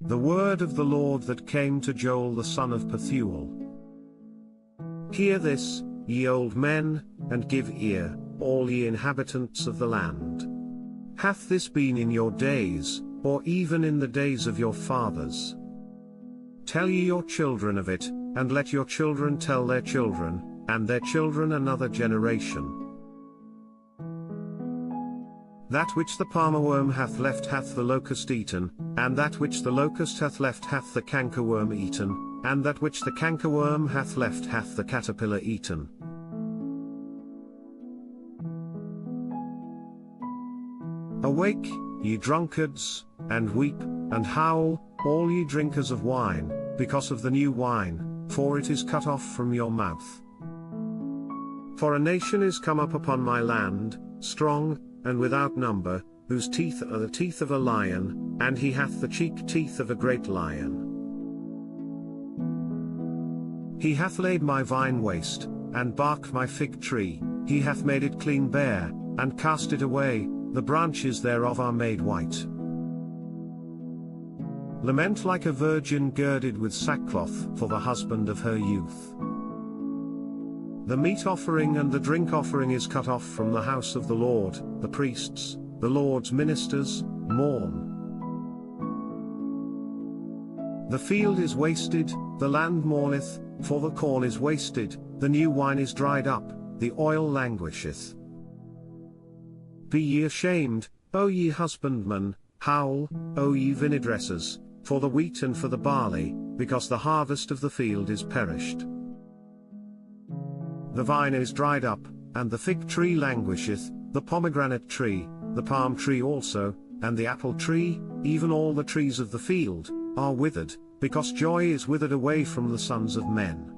The word of the Lord that came to Joel the son of Pethuel. Hear this, ye old men, and give ear, all ye inhabitants of the land. Hath this been in your days, or even in the days of your fathers? Tell ye your children of it, and let your children tell their children, and their children another generation. That which the palmerworm hath left hath the locust eaten, and that which the locust hath left hath the cankerworm eaten, and that which the cankerworm hath left hath the caterpillar eaten. Awake, ye drunkards, and weep, and howl, all ye drinkers of wine, because of the new wine, for it is cut off from your mouth. For a nation is come up upon my land, strong, and without number, whose teeth are the teeth of a lion, and he hath the cheek teeth of a great lion. He hath laid my vine waste, and barked my fig tree, he hath made it clean bare, and cast it away, the branches thereof are made white. Lament like a virgin girded with sackcloth for the husband of her youth. The meat offering and the drink offering is cut off from the house of the Lord, the priests, the Lord's ministers, mourn. The field is wasted, the land mourneth, for the corn is wasted, the new wine is dried up, the oil languisheth. Be ye ashamed, O ye husbandmen, howl, O ye vinedressers, for the wheat and for the barley, because the harvest of the field is perished. The vine is dried up, and the fig tree languisheth, the pomegranate tree, the palm tree also, and the apple tree, even all the trees of the field, are withered, because joy is withered away from the sons of men.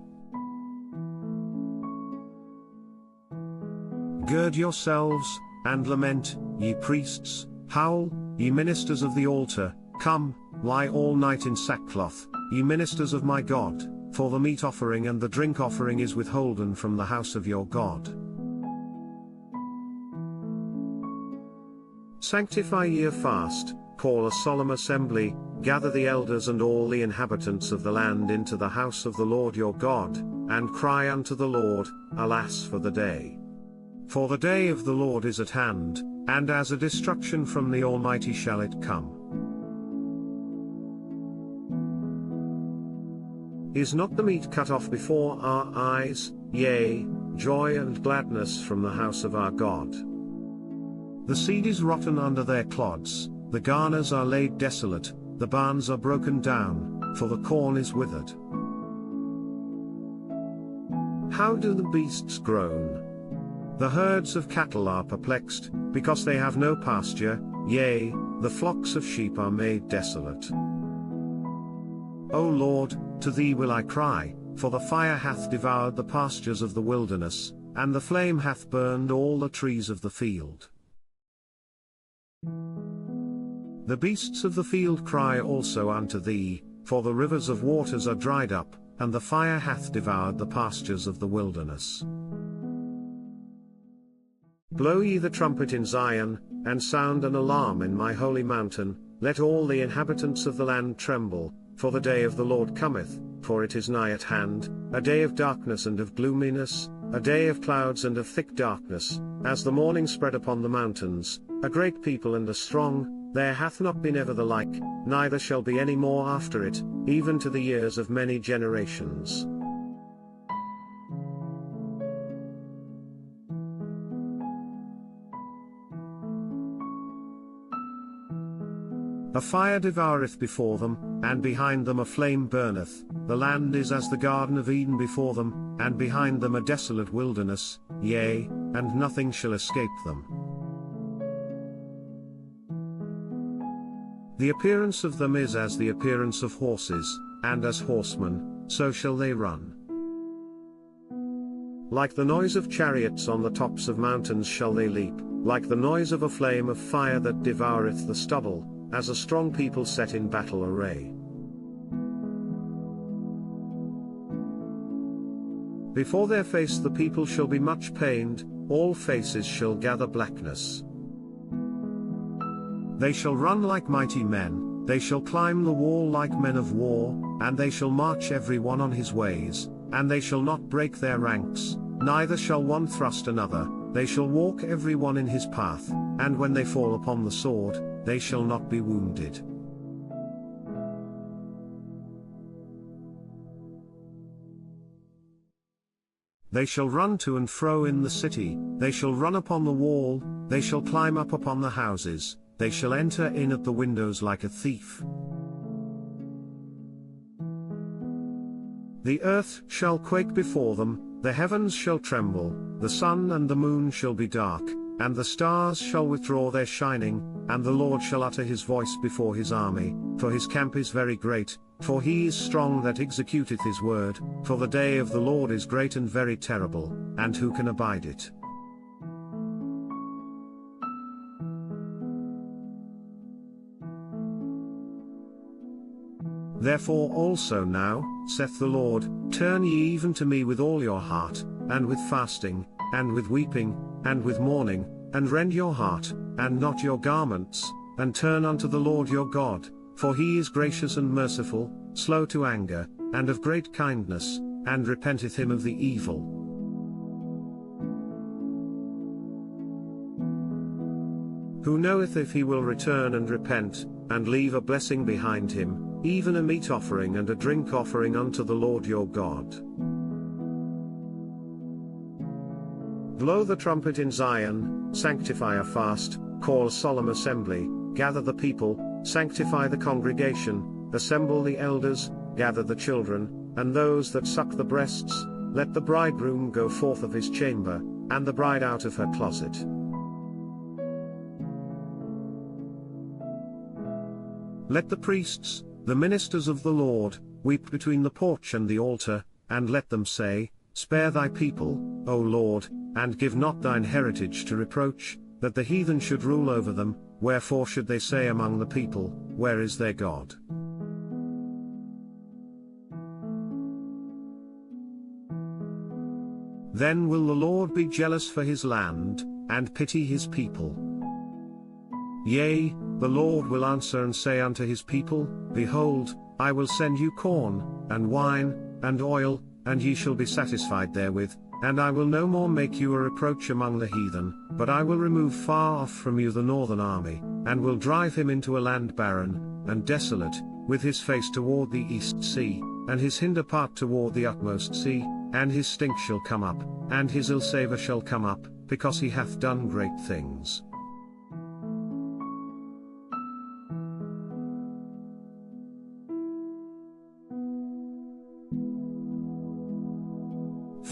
Gird yourselves, and lament, ye priests, howl, ye ministers of the altar, come, lie all night in sackcloth, ye ministers of my God. For the meat offering and the drink offering is withholden from the house of your God. Sanctify ye a fast, call a solemn assembly, gather the elders and all the inhabitants of the land into the house of the Lord your God, and cry unto the Lord, alas for the day. For the day of the Lord is at hand, and as a destruction from the Almighty shall it come. Is not the meat cut off before our eyes, yea, joy and gladness from the house of our God? The seed is rotten under their clods, the garners are laid desolate, the barns are broken down, for the corn is withered. How do the beasts groan? The herds of cattle are perplexed, because they have no pasture, yea, the flocks of sheep are made desolate. O Lord, to thee will I cry, for the fire hath devoured the pastures of the wilderness, and the flame hath burned all the trees of the field. The beasts of the field cry also unto thee, for the rivers of waters are dried up, and the fire hath devoured the pastures of the wilderness. Blow ye the trumpet in Zion, and sound an alarm in my holy mountain, let all the inhabitants of the land tremble, for the day of the Lord cometh, for it is nigh at hand, a day of darkness and of gloominess, a day of clouds and of thick darkness, as the morning spread upon the mountains, a great people and a strong, there hath not been ever the like, neither shall be any more after it, even to the years of many generations. A fire devoureth before them, and behind them a flame burneth, the land is as the Garden of Eden before them, and behind them a desolate wilderness, yea, and nothing shall escape them. The appearance of them is as the appearance of horses, and as horsemen, so shall they run. Like the noise of chariots on the tops of mountains shall they leap, like the noise of a flame of fire that devoureth the stubble, as a strong people set in battle array. Before their face the people shall be much pained, all faces shall gather blackness. They shall run like mighty men, they shall climb the wall like men of war, and they shall march every one on his ways, and they shall not break their ranks, neither shall one thrust another, they shall walk every one in his path, and when they fall upon the sword, they shall not be wounded. They shall run to and fro in the city, they shall run upon the wall, they shall climb up upon the houses, they shall enter in at the windows like a thief. The earth shall quake before them, the heavens shall tremble, the sun and the moon shall be dark, and the stars shall withdraw their shining, and the Lord shall utter his voice before his army, for his camp is very great, for he is strong that executeth his word, for the day of the Lord is great and very terrible, and who can abide it? Therefore also now, saith the Lord, turn ye even to me with all your heart, and with fasting, and with weeping, and with mourning, and rend your heart, and not your garments, and turn unto the Lord your God, for he is gracious and merciful, slow to anger, and of great kindness, and repenteth him of the evil. Who knoweth if he will return and repent, and leave a blessing behind him, even a meat offering and a drink offering unto the Lord your God. Blow the trumpet in Zion, sanctify a fast, call a solemn assembly, gather the people, sanctify the congregation, assemble the elders, gather the children, and those that suck the breasts, let the bridegroom go forth of his chamber, and the bride out of her closet. Let the priests, the ministers of the Lord, weep between the porch and the altar, and let them say, Spare thy people, O Lord, and give not thine heritage to reproach, that the heathen should rule over them, wherefore should they say among the people, Where is their God? Then will the Lord be jealous for his land, and pity his people. Yea, the Lord will answer and say unto his people, Behold, I will send you corn, and wine, and oil, and ye shall be satisfied therewith, and I will no more make you a reproach among the heathen, but I will remove far off from you the northern army, and will drive him into a land barren, and desolate, with his face toward the east sea, and his hinder part toward the utmost sea, and his stink shall come up, and his ill savour shall come up, because he hath done great things.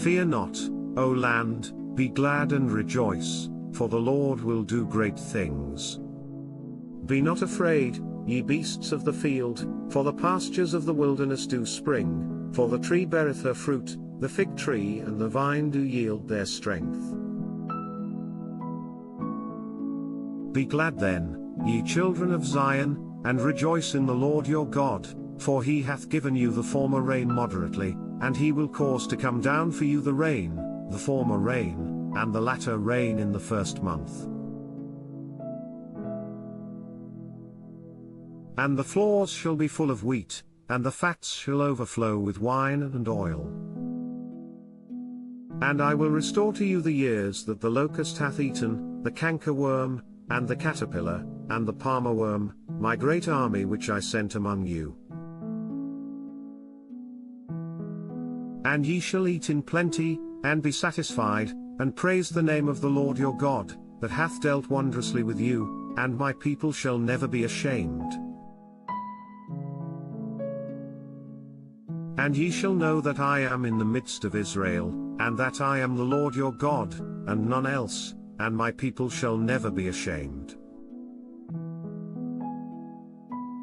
Fear not, O land, be glad and rejoice, for the Lord will do great things. Be not afraid, ye beasts of the field, for the pastures of the wilderness do spring, for the tree beareth her fruit, the fig tree and the vine do yield their strength. Be glad then, ye children of Zion, and rejoice in the Lord your God, for he hath given you the former rain moderately, and he will cause to come down for you the rain, the former rain, and the latter rain in the first month. And the floors shall be full of wheat, and the fats shall overflow with wine and oil. And I will restore to you the years that the locust hath eaten, the cankerworm, and the caterpillar, and the palmer worm, my great army which I sent among you. And ye shall eat in plenty, and be satisfied, and praise the name of the Lord your God, that hath dealt wondrously with you, and my people shall never be ashamed. And ye shall know that I am in the midst of Israel, and that I am the Lord your God, and none else, and my people shall never be ashamed.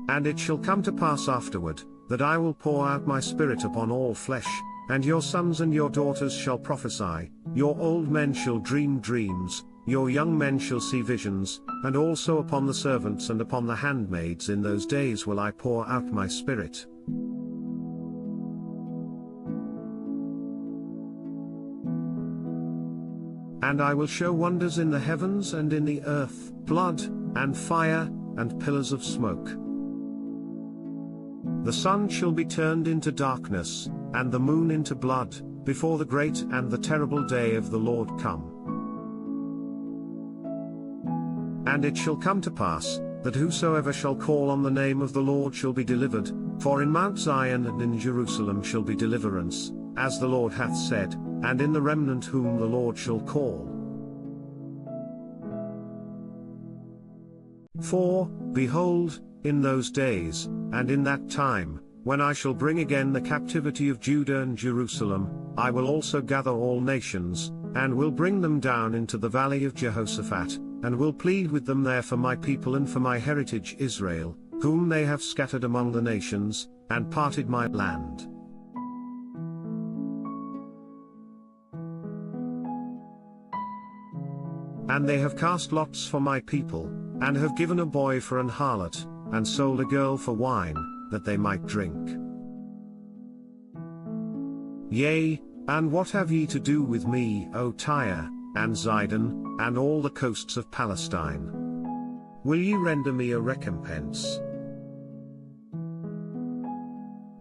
And it shall come to pass afterward, that I will pour out my spirit upon all flesh, and your sons and your daughters shall prophesy, your old men shall dream dreams, your young men shall see visions, and also upon the servants and upon the handmaids in those days will I pour out my spirit. And I will show wonders in the heavens and in the earth, blood, and fire, and pillars of smoke. The sun shall be turned into darkness, and the moon into blood, before the great and the terrible day of the Lord come. And it shall come to pass, that whosoever shall call on the name of the Lord shall be delivered, for in Mount Zion and in Jerusalem shall be deliverance, as the Lord hath said, and in the remnant whom the Lord shall call. For, behold, in those days, and in that time, when I shall bring again the captivity of Judah and Jerusalem, I will also gather all nations, and will bring them down into the valley of Jehoshaphat, and will plead with them there for my people and for my heritage Israel, whom they have scattered among the nations, and parted my land. And they have cast lots for my people, and have given a boy for an harlot, and sold a girl for wine, that they might drink. Yea, and what have ye to do with me, O Tyre, and Zidon, and all the coasts of Palestine? Will ye render me a recompense?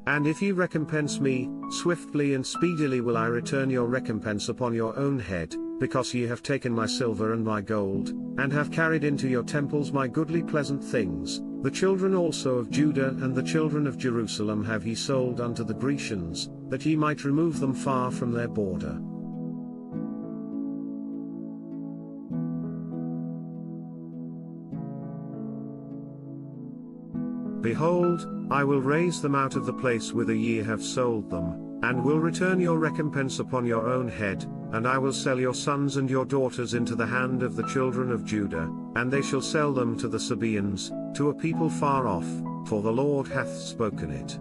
And if ye recompense me, swiftly and speedily will I return your recompense upon your own head, because ye have taken my silver and my gold, and have carried into your temples my goodly pleasant things. The children also of Judah and the children of Jerusalem have ye sold unto the Grecians, that ye might remove them far from their border. Behold, I will raise them out of the place whither ye have sold them, and will return your recompense upon your own head, and I will sell your sons and your daughters into the hand of the children of Judah, and they shall sell them to the Sabaeans, to a people far off, for the Lord hath spoken it.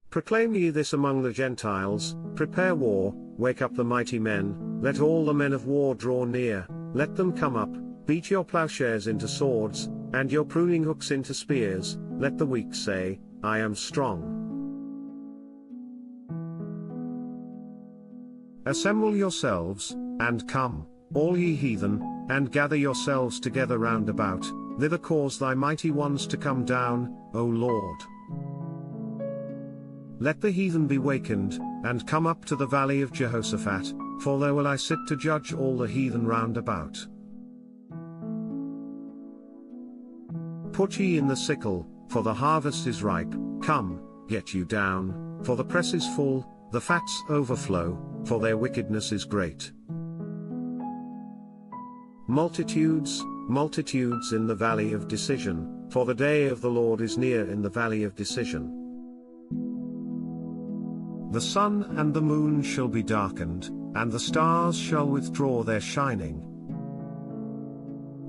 Proclaim ye this among the Gentiles, prepare war, wake up the mighty men, let all the men of war draw near, let them come up, beat your plowshares into swords, and your pruning hooks into spears, let the weak say, I am strong. Assemble yourselves, and come, all ye heathen, and gather yourselves together round about, thither cause thy mighty ones to come down, O Lord. Let the heathen be wakened, and come up to the valley of Jehoshaphat, for there will I sit to judge all the heathen round about. Put ye in the sickle, for the harvest is ripe, come, get you down, for the press is full, the fats overflow, for their wickedness is great. Multitudes, multitudes in the valley of decision, for the day of the Lord is near in the valley of decision. The sun and the moon shall be darkened, and the stars shall withdraw their shining.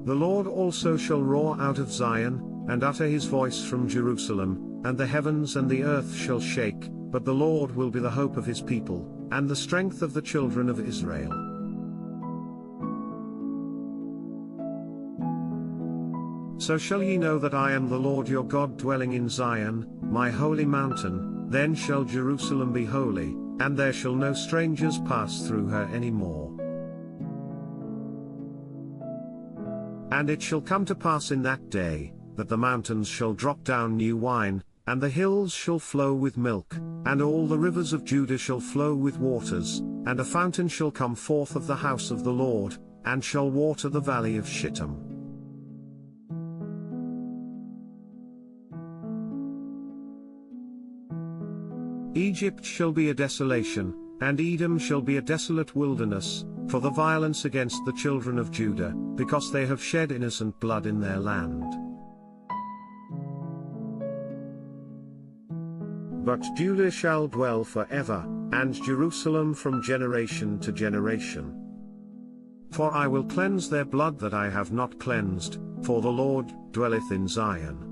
The Lord also shall roar out of Zion, and utter his voice from Jerusalem, and the heavens and the earth shall shake, but the Lord will be the hope of his people, and the strength of the children of Israel. So shall ye know that I am the Lord your God dwelling in Zion, my holy mountain. Then shall Jerusalem be holy, and there shall no strangers pass through her any more. And it shall come to pass in that day, that the mountains shall drop down new wine, and the hills shall flow with milk, and all the rivers of Judah shall flow with waters, and a fountain shall come forth of the house of the Lord, and shall water the valley of Shittim. Egypt shall be a desolation, and Edom shall be a desolate wilderness, for the violence against the children of Judah, because they have shed innocent blood in their land. But Judah shall dwell forever, and Jerusalem from generation to generation. For I will cleanse their blood that I have not cleansed, for the Lord dwelleth in Zion.